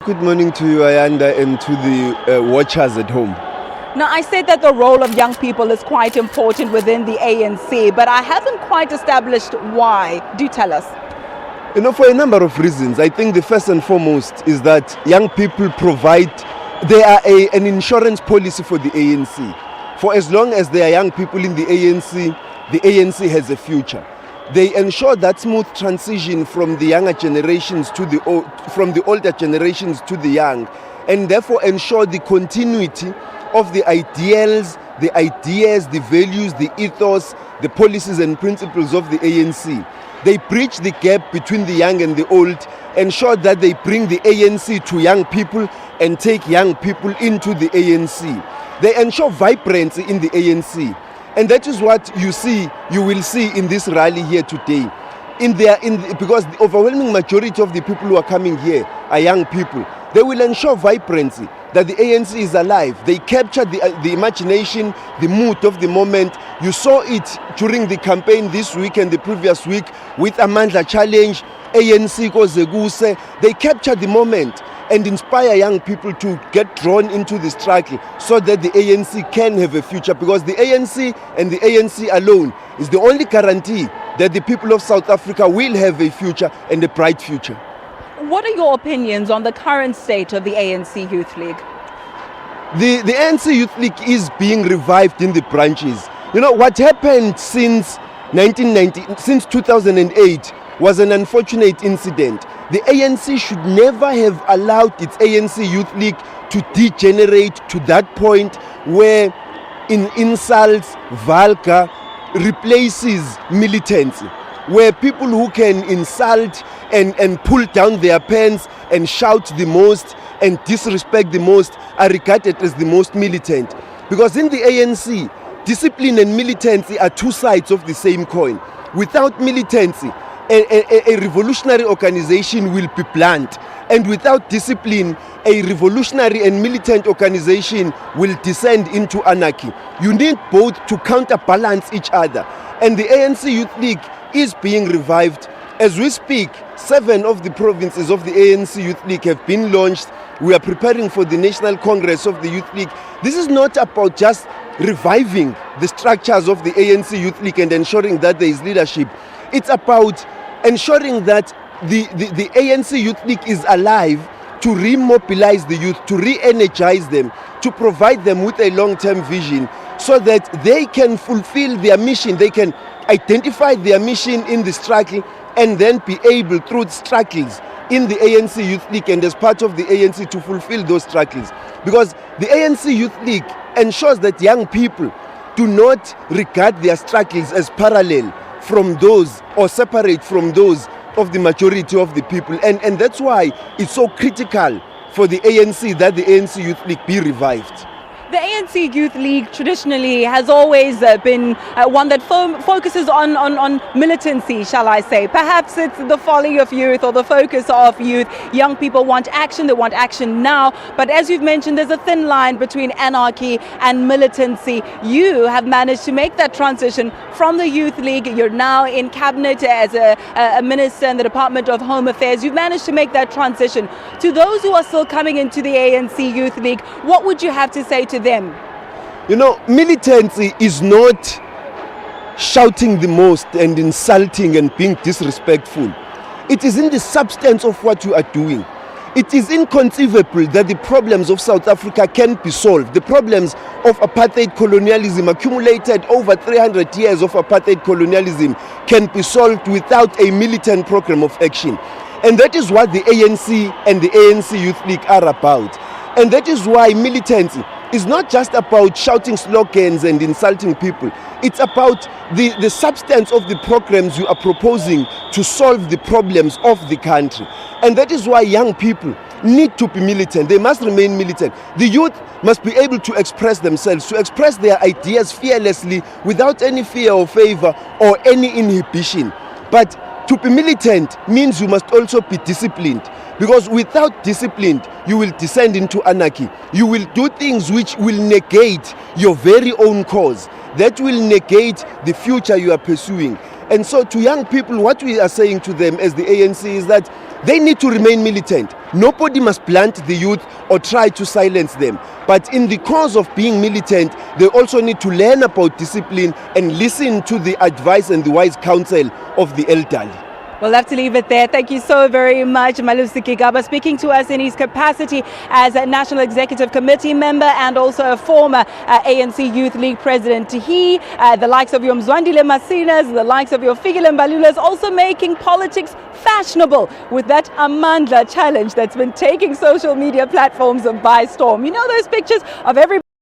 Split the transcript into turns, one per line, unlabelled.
Good morning to you, Ayanda, and to the watchers at home.
Now, I said that the role of young people is quite important within the ANC, but I haven't quite established why. Do tell us.
For a number of reasons. I think the first and foremost is that young people they are an insurance policy for the ANC. For as long as there are young people in the ANC has a future. They ensure that smooth transition from the younger generations from the older generations to the young, and therefore ensure the continuity of the ideals, the values, the ethos, the policies and principles of the ANC. They bridge the gap between the young and the old, ensure that they bring the ANC to young people and take young people into the ANC. They ensure vibrancy in the ANC. And that is what you will see in this rally here today. Because the overwhelming majority of the people who are coming here are young people. They will ensure vibrancy, that the ANC is alive. They capture the imagination, the mood of the moment. You saw it during the campaign this week and the previous week with Amandla Challenge, ANC Kozeguse. They capture the moment and inspire young people to get drawn into the struggle so that the ANC can have a future, because the ANC and the ANC alone is the only guarantee that the people of South Africa will have a future and a bright future.
What are your opinions on the current state of the ANC Youth League?
The ANC Youth League is being revived in the branches. What happened since 2008 was an unfortunate incident. The ANC should never have allowed its ANC Youth League to degenerate to that point where insults, vulgar, replaces militancy, where people who can insult and pull down their pants and shout the most and disrespect the most are regarded as the most militant. Because in the ANC, discipline and militancy are two sides of the same coin. Without militancy, a revolutionary organization will be blunt, and without discipline, a revolutionary and militant organization will descend into anarchy. You need both to counterbalance each other, and the ANC Youth League is being revived. As we speak, 7 of the provinces of the ANC Youth League have been launched. We are preparing for the National Congress of the Youth League. This is not about just reviving the structures of the ANC Youth League and ensuring that there is leadership. It's about ensuring that the ANC Youth League is alive, to remobilize the youth, to re-energize them, to provide them with a long-term vision so that they can fulfill their mission. They can identify their mission in the struggle and then be able, through struggles in the ANC Youth League and as part of the ANC, to fulfill those struggles. Because the ANC Youth League ensures that young people do not regard their struggles as parallel from those or separate from those of the majority of the people. And that's why it's so critical for the ANC that the ANC Youth League be revived.
The ANC Youth League traditionally has always been one that focuses on militancy, shall I say. Perhaps it's the folly of youth or the focus of youth. Young people want action, they want action now. But as you've mentioned, there's a thin line between anarchy and militancy. You have managed to make that transition from the Youth League. You're now in cabinet as a minister in the Department of Home Affairs. You've managed to make that transition. To those who are still coming into the ANC Youth League, what would you have to say to them?
Militancy is not shouting the most and insulting and being disrespectful. It is in the substance of what you are doing. It is inconceivable that the problems of South Africa can be solved. The problems of apartheid colonialism, accumulated over 300 years of apartheid colonialism, can be solved without a militant program of action. And that is what the ANC and the ANC Youth League are about. And that is why militancy is not just about shouting slogans and insulting people. It's about the substance of the programs you are proposing to solve the problems of the country. And that is why young people need to be militant. They must remain militant. The youth must be able to express themselves, to express their ideas fearlessly without any fear or favor or any inhibition. But to be militant means you must also be disciplined, because without discipline, you will descend into anarchy. You will do things which will negate your very own cause, that will negate the future you are pursuing. And so to young people, what we are saying to them as the ANC is that they need to remain militant. Nobody must blunt the youth or try to silence them. But in the cause of being militant, they also need to learn about discipline and listen to the advice and the wise counsel of the elderly.
We'll have to leave it there. Thank you so very much, Malusi Gigaba, speaking to us in his capacity as a National Executive Committee member and also a former ANC Youth League president. He, the likes of your Mzwandile Masinas, the likes of your Fikile Mbalulas, also making politics fashionable with that Amandla challenge that's been taking social media platforms by storm. You know those pictures of every